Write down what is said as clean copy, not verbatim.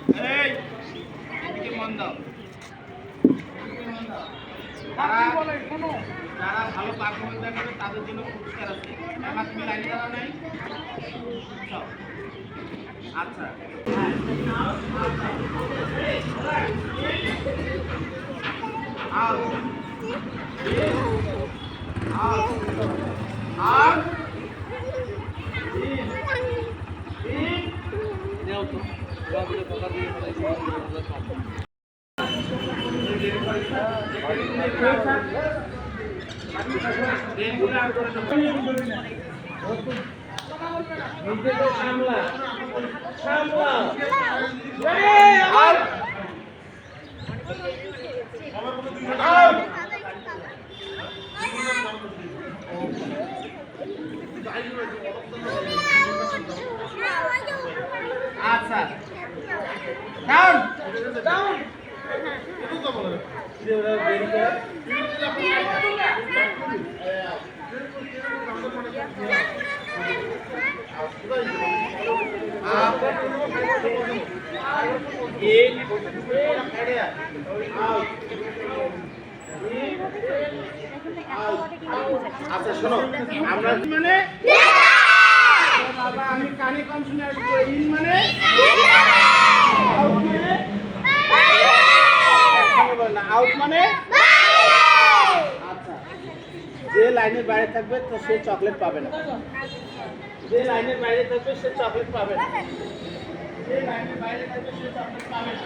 এই এদিকে মন দাও। যারা ভালো পারফরমেন্স দেখাবে তাদের জন্য পুরস্কার আছে। আমার তুমি লাইনে দাঁড়াও নাই? আচ্ছা আচ্ছা ডাউন ডাউন আচ্ছা শোনো আমরা মানে বাবা আমি কানে কম শুনে আসবো ইন মানে আউট মানে আচ্ছা যে লাইনের বাইরে থাকবে তো সে চকলেট পাবে না যে লাইনের বাইরে থাকবে সে চকলেট পাবে না যে লাইনের বাইরে থাকবে সে চকলেট পাবে না